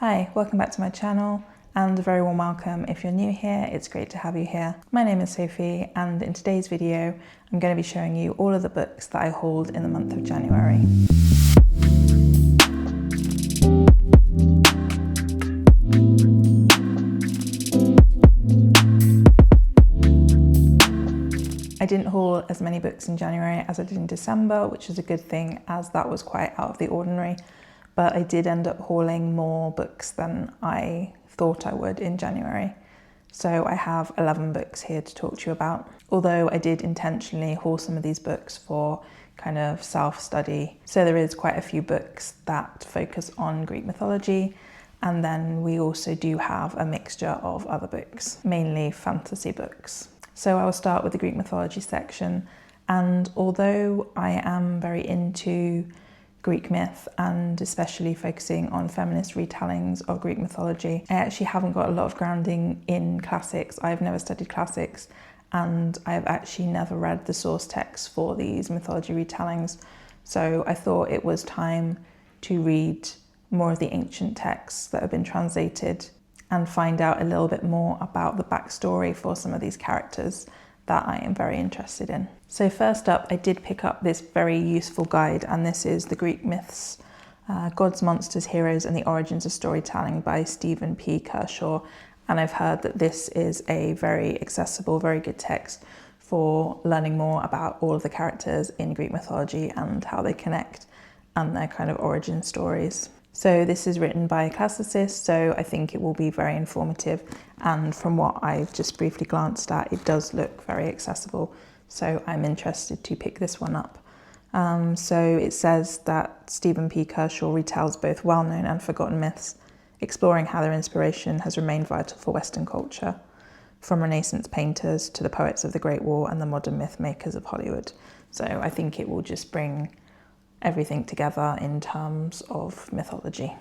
Hi, welcome back to my channel and a very warm welcome if you're new here. It's great to have you here. My name is Sophie and in today's video I'm going to be showing you all of the books that I hauled in the month of January. I didn't haul as many books in January as I did in December, which is a good thing as that was quite out of the ordinary. But I did end up hauling more books than I thought I would in January. So I have 11 books here to talk to you about. Although I did intentionally haul some of these books for kind of self-study. So there is quite a few books that focus on Greek mythology. And then we also do have a mixture of other books, mainly fantasy books. So I will start with the Greek mythology section. And although I am very into Greek myth and especially focusing on feminist retellings of Greek mythology, I actually haven't got a lot of grounding in classics. I've never studied classics and I've actually never read the source text for these mythology retellings. So I thought it was time to read more of the ancient texts that have been translated and find out a little bit more about the backstory for some of these characters that I am very interested in. So first up, I did pick up this very useful guide, and this is The Greek Myths, Gods, Monsters, Heroes and the Origins of Storytelling by Stephen P. Curshore. And I've heard that this is a very accessible, very good text for learning more about all of the characters in Greek mythology and how they connect and their kind of origin stories. So this is written by a classicist, so I think it will be very informative. And from what I've just briefly glanced at, it does look very accessible. So I'm interested to pick this one up. So it says that Stephen P. Curshore retells both well-known and forgotten myths, exploring how their inspiration has remained vital for Western culture, from Renaissance painters to the poets of the Great War and the modern myth makers of Hollywood. So I think it will just bring everything together in terms of mythology.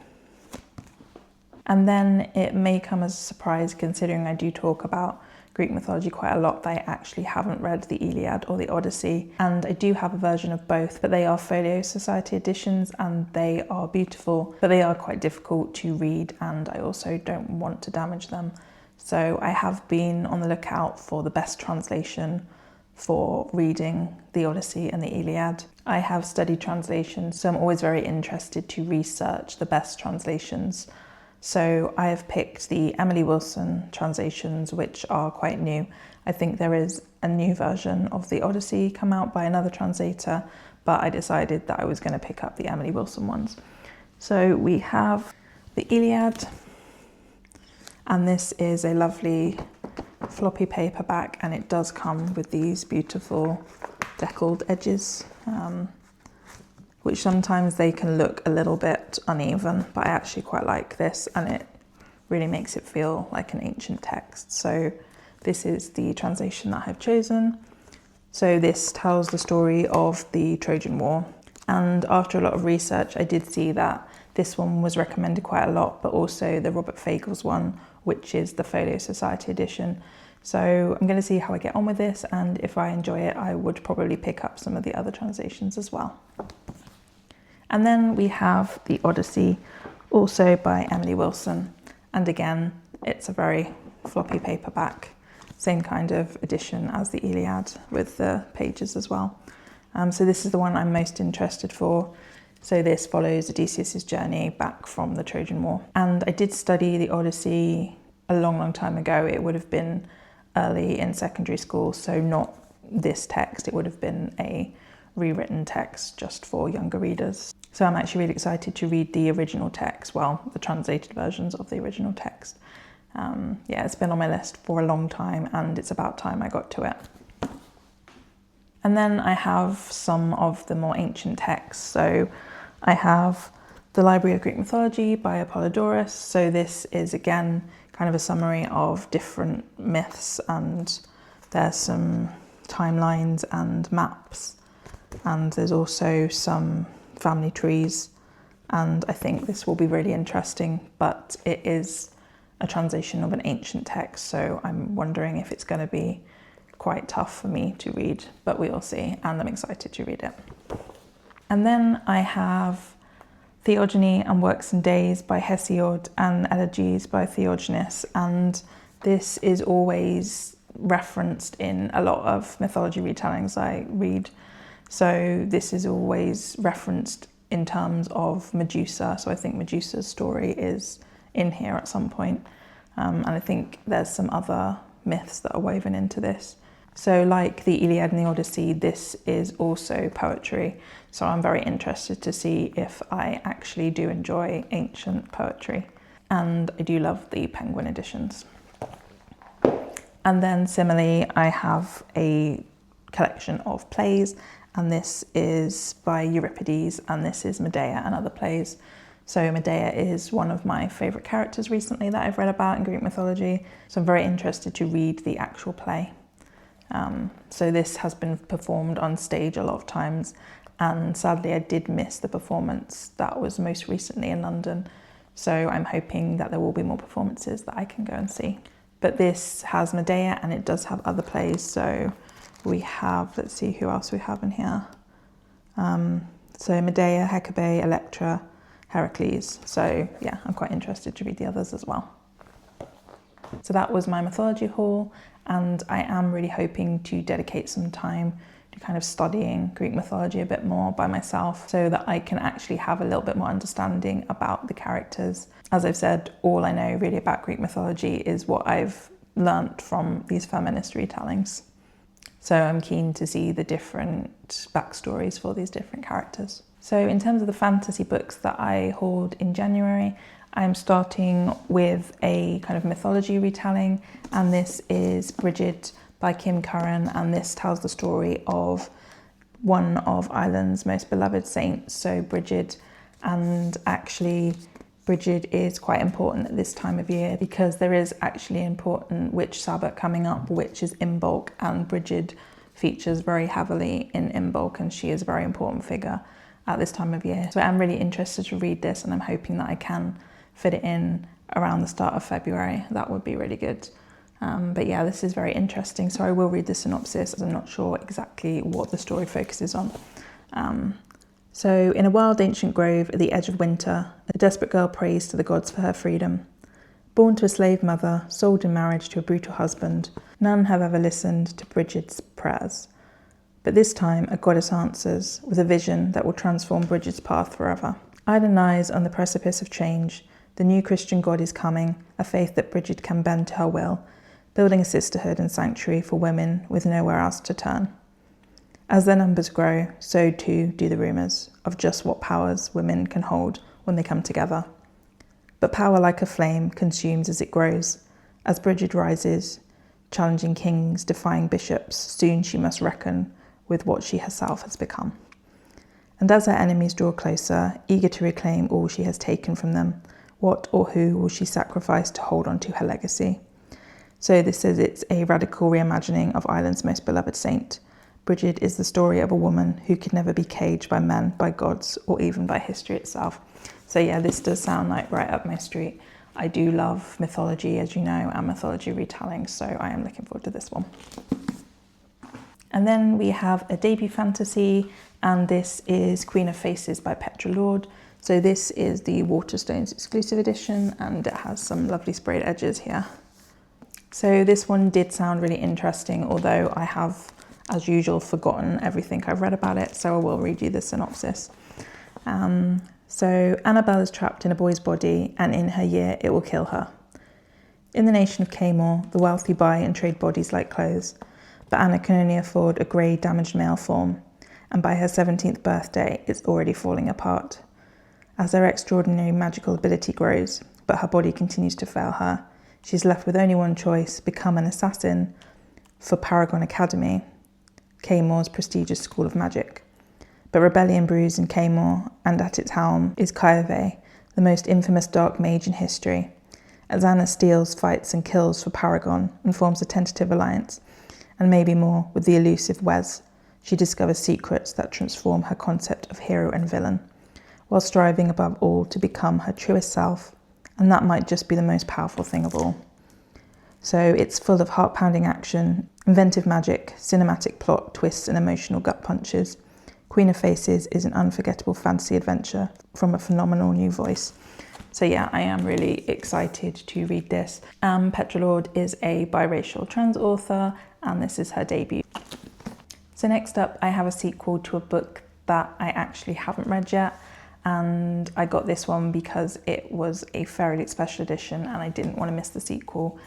And then it may come as a surprise, considering I do talk about Greek mythology quite a lot, that I actually haven't read the Iliad or the Odyssey. And I do have a version of both, but they are Folio Society editions and they are beautiful, but they are quite difficult to read and I also don't want to damage them. So I have been on the lookout for the best translation for reading the Odyssey and the Iliad. I have studied translations, so I'm always very interested to research the best translations. So I have picked the Emily Wilson translations, which are quite new. I think there is a new version of the Odyssey come out by another translator, but I decided that I was going to pick up the Emily Wilson ones. So we have the Iliad, and this is a lovely floppy paperback, and it does come with these beautiful deckled edges, which sometimes they can look a little bit uneven, but I actually quite like this and it really makes it feel like an ancient text. So this is the translation that I've chosen. So this tells the story of the Trojan War, and after a lot of research I did see that this one was recommended quite a lot, but also the Robert Fagles one, which is the Folio Society edition. So I'm going to see how I get on with this, and if I enjoy it I would probably pick up some of the other translations as well. And then we have the Odyssey, also by Emily Wilson, and again it's a very floppy paperback, same kind of edition as the Iliad with the pages as well. So this is the one I'm most interested for. So this follows Odysseus' journey back from the Trojan War. And I did study the Odyssey a long time ago. It would have been early in secondary school, so not this text. It would have been a rewritten text just for younger readers. So I'm actually really excited to read the original text, well, the translated versions of the original text. Yeah, it's been on my list for a long time and it's about time I got to it. And then I have some of the more ancient texts. So I have the Library of Greek Mythology by Apollodorus. So this is again kind of a summary of different myths, and there's some timelines and maps, and there's also some family trees, and I think this will be really interesting, but it is a translation of an ancient text, so I'm wondering if it's going to be quite tough for me to read, but we'll see, and I'm excited to read it. And then I have Theogony and Works and Days by Hesiod and Elegies by Theognis, and this is always referenced in a lot of mythology retellings I read. So this is always referenced in terms of Medusa, so I think Medusa's story is in here at some point. And I think there's some other myths that are woven into this. So like the Iliad and the Odyssey, this is also poetry. So I'm very interested to see if I actually do enjoy ancient poetry. And I do love the Penguin editions. And then similarly, I have a collection of plays, and this is by Euripides, and this is Medea and other plays. So Medea is one of my favourite characters recently that I've read about in Greek mythology. So I'm very interested to read the actual play. So this has been performed on stage a lot of times, and sadly I did miss the performance that was most recently in London. So I'm hoping that there will be more performances that I can go and see. But this has Medea and it does have other plays. So we have, let's see who else we have in here. So Medea, Hecabe, Electra, Heracles. So yeah, I'm quite interested to read the others as well. So that was my mythology haul, and I am really hoping to dedicate some time to kind of studying Greek mythology a bit more by myself so that I can actually have a little bit more understanding about the characters. As I've said, all I know really about Greek mythology is what I've learnt from these feminist retellings. So I'm keen to see the different backstories for these different characters. So in terms of the fantasy books that I hauled in January, I'm starting with a kind of mythology retelling, and this is Brigid by Kim Curran, and this tells the story of one of Ireland's most beloved saints, so Brigid. And actually Brigid is quite important at this time of year because there is actually an important witch Sabbath coming up, which is Imbolc, and Brigid features very heavily in Imbolc, and she is a very important figure at this time of year. So I'm really interested to read this, and I'm hoping that I can fit it in around the start of February. That would be really good. But yeah, this is very interesting. So I will read the synopsis, as I'm not sure exactly what the story focuses on. So in a wild ancient grove at the edge of winter, a desperate girl prays to the gods for her freedom. Born to a slave mother, sold in marriage to a brutal husband, none have ever listened to Brigid's prayers. But this time a goddess answers with a vision that will transform Brigid's path forever. Ireland lies on the precipice of change. The new Christian God is coming, a faith that Brigid can bend to her will, building a sisterhood and sanctuary for women with nowhere else to turn. As their numbers grow, so too do the rumours of just what powers women can hold when they come together. But power like a flame consumes as it grows. As Brigid rises, challenging kings, defying bishops, soon she must reckon with what she herself has become. And as her enemies draw closer, eager to reclaim all she has taken from them, what or who will she sacrifice to hold on to her legacy? So this says it's a radical reimagining of Ireland's most beloved saint. Brigid is the story of a woman who could never be caged by men, by gods, or even by history itself. So yeah, this does sound like right up my street. I do love mythology, as you know, and mythology retelling, so I am looking forward to this one. And then we have a debut fantasy, and this is Queen of Faces by Petra. So this is the Waterstones exclusive edition, and it has some lovely sprayed edges here. So this one did sound really interesting, although I have, as usual, forgotten everything I've read about it, so I will read you the synopsis. So Annabelle is trapped in a boy's body, and in her year it will kill her. In the nation of Caymore, the wealthy buy and trade bodies like clothes, but Anna can only afford a grey, damaged male form, and by her 17th birthday it's already falling apart. As her extraordinary magical ability grows, but her body continues to fail her, she's left with only one choice: become an assassin for Paragon Academy, Caymore's prestigious school of magic. But rebellion brews in Caymore, and at its helm is Kyove, the most infamous dark mage in history. As Anna steals, fights and kills for Paragon and forms a tentative alliance, and maybe more, with the elusive Wes, she discovers secrets that transform her concept of hero and villain, while striving above all to become her truest self, and that might just be the most powerful thing of all. So it's full of heart-pounding action, inventive magic, cinematic plot, twists and emotional gut punches. Queen of Faces is an unforgettable fantasy adventure from a phenomenal new voice. So yeah, I am really excited to read this. Petra Lord is a biracial trans author, and this is her debut. So next up, I have a sequel to a book that I actually haven't read yet, and I got this one because it was a Fairy Loot special edition and I didn't want to miss the sequel.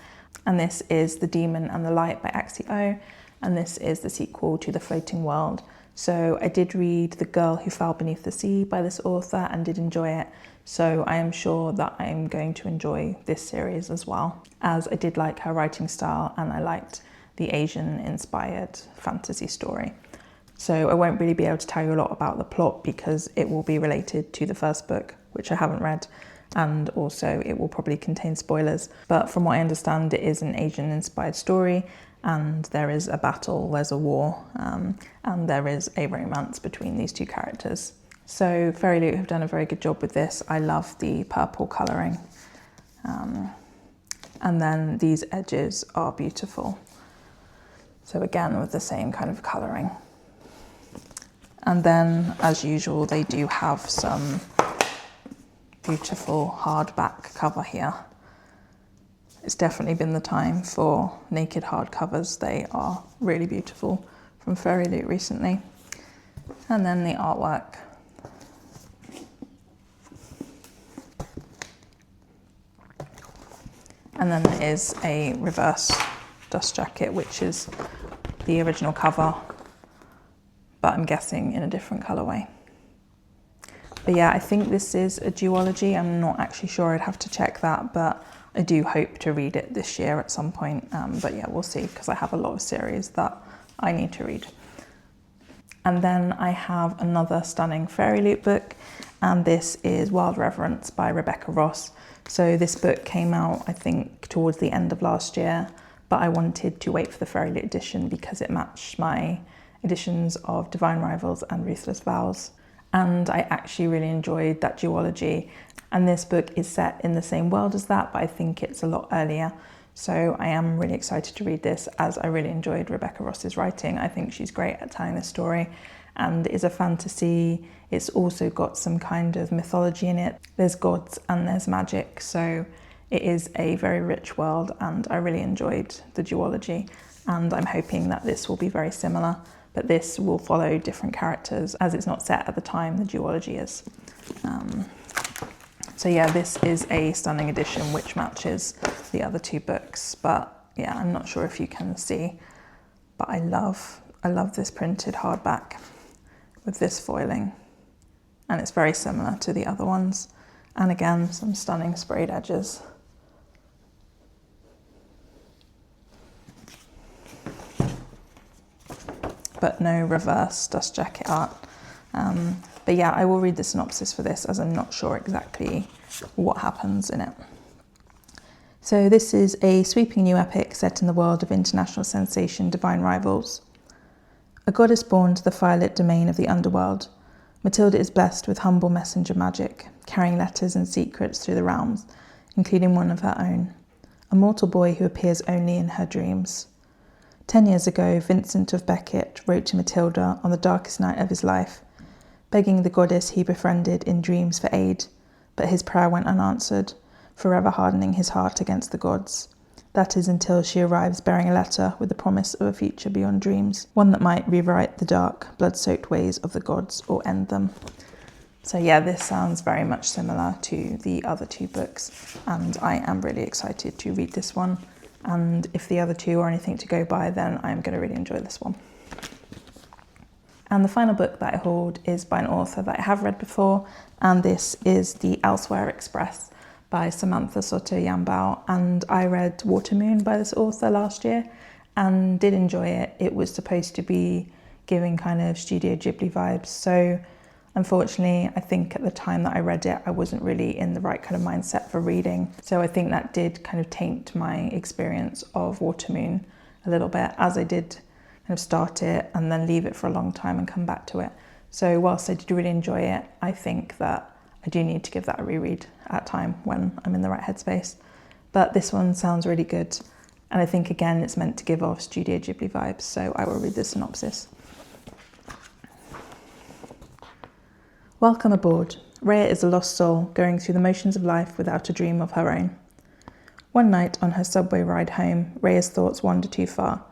And this is The Demon and the Light by Axie, and this is the sequel to The Floating World. So I did read The Girl Who Fell Beneath the Sea by this author and did enjoy it. So I am sure that I'm going to enjoy this series as well, as I did like her writing style and I liked the Asian-inspired fantasy story. So I won't really be able to tell you a lot about the plot because it will be related to the first book, which I haven't read, and also it will probably contain spoilers. But from what I understand, it is an Asian-inspired story, and there is a battle, there's a war, and there is a romance between these two characters. So Fairy Loot have done a very good job with this. I love the purple colouring. And then these edges are beautiful. So again, with the same kind of colouring. And then, as usual, they do have some beautiful hardback cover here. It's definitely been the time for naked hardcovers. They are really beautiful from Fairy Loot recently. And then the artwork. And then there is a reverse dust jacket, which is the original cover, but I'm guessing in a different colourway. But yeah, I think this is a duology. I'm not actually sure, I'd have to check that, but I do hope to read it this year at some point. But yeah, we'll see, because I have a lot of series that I need to read. And then I have another stunning Fairy Loot book, and this is Wild Reverence by Rebecca Ross. So this book came out, I think, towards the end of last year, but I wanted to wait for the Fairy Loot edition because it matched my editions of Divine Rivals and Ruthless Vows. And I actually really enjoyed that duology. And this book is set in the same world as that, but I think it's a lot earlier. So I am really excited to read this, as I really enjoyed Rebecca Ross's writing. I think she's great at telling this story, and it is a fantasy. It's also got some kind of mythology in it. There's gods and there's magic, so it is a very rich world, and I really enjoyed the duology. And I'm hoping that this will be very similar, but this will follow different characters as it's not set at the time the duology is. So yeah, this is a stunning edition which matches the other two books, but yeah, I'm not sure if you can see, but I love this printed hardback with this foiling, and it's very similar to the other ones. And again, some stunning sprayed edges. But no reverse dust jacket art. But yeah, I will read the synopsis for this, as I'm not sure exactly what happens in it. So this is a sweeping new epic set in the world of international sensation Divine Rivals. A goddess born to the firelit domain of the underworld, Matilda is blessed with humble messenger magic, carrying letters and secrets through the realms, including one of her own, a mortal boy who appears only in her dreams. 10 years ago, Vincent of Beckett wrote to Matilda on the darkest night of his life, begging the goddess he befriended in dreams for aid, but his prayer went unanswered, forever hardening his heart against the gods. That is until she arrives bearing a letter with the promise of a future beyond dreams, one that might rewrite the dark, blood-soaked ways of the gods or end them. So yeah, this sounds very much similar to the other two books, and I am really excited to read this one. And if the other two are anything to go by, then I'm going to really enjoy this one. And the final book that I hold is by an author that I have read before, and this is The Elsewhere Express by Samantha Sotto Yambao. And I read Watermoon by this author last year and did enjoy it. It was supposed to be giving kind of Studio Ghibli vibes. So unfortunately, I think at the time that I read it, I wasn't really in the right kind of mindset for reading. So I think that did kind of taint my experience of Watermoon a little bit, as I did kind of start it and then leave it for a long time and come back to it. So whilst I did really enjoy it, I think that I do need to give that a reread at time when I'm in the right headspace. But this one sounds really good. And I think, again, it's meant to give off Studio Ghibli vibes. So I will read the synopsis. Welcome aboard. Rhea is a lost soul going through the motions of life without a dream of her own. One night on her subway ride home, Rhea's thoughts wander too far.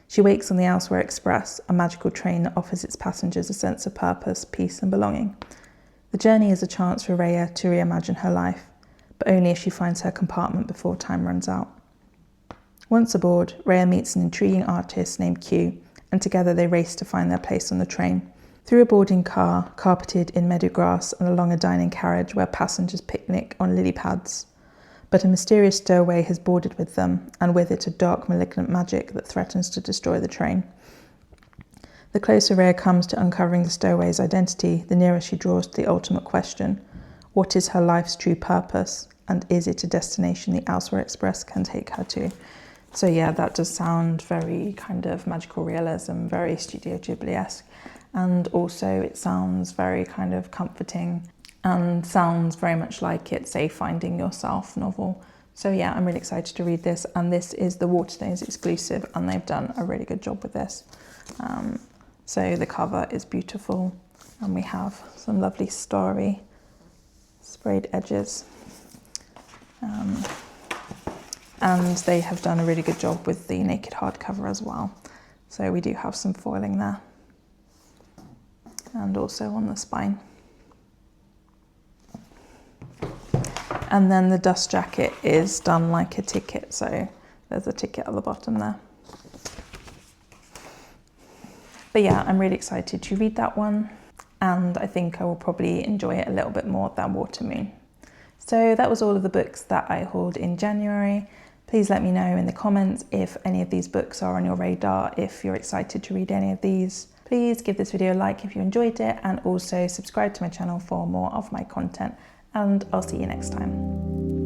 She wakes on the Elsewhere Express, a magical train that offers its passengers a sense of purpose, peace and belonging. The journey is a chance for Rhea to reimagine her life, but only if she finds her compartment before time runs out. Once aboard, Rhea meets an intriguing artist named Q, and together they race to find their place on the train. Through a boarding car, carpeted in meadow grass, and along a dining carriage where passengers picnic on lily pads. But a mysterious stowaway has boarded with them, and with it a dark, malignant magic that threatens to destroy the train. The closer Rhea comes to uncovering the stowaway's identity, the nearer she draws to the ultimate question: what is her life's true purpose, and is it a destination the Elsewhere Express can take her to? So yeah, that does sound very kind of magical realism, very Studio Ghibli-esque. And also it sounds very kind of comforting and sounds very much like it's a Finding Yourself novel. So yeah, I'm really excited to read this, and this is the Waterstones exclusive, and they've done a really good job with this. So the cover is beautiful, and we have some lovely starry sprayed edges. And they have done a really good job with the naked hardcover as well. So we do have some foiling there. And also on the spine. And then the dust jacket is done like a ticket, so there's a ticket at the bottom there. But yeah, I'm really excited to read that one, and I think I will probably enjoy it a little bit more than Watermoon. So that was all of the books that I hauled in January. Please let me know in the comments if any of these books are on your radar, if you're excited to read any of these. Please give this video a like if you enjoyed it, and also subscribe to my channel for more of my content, and I'll see you next time.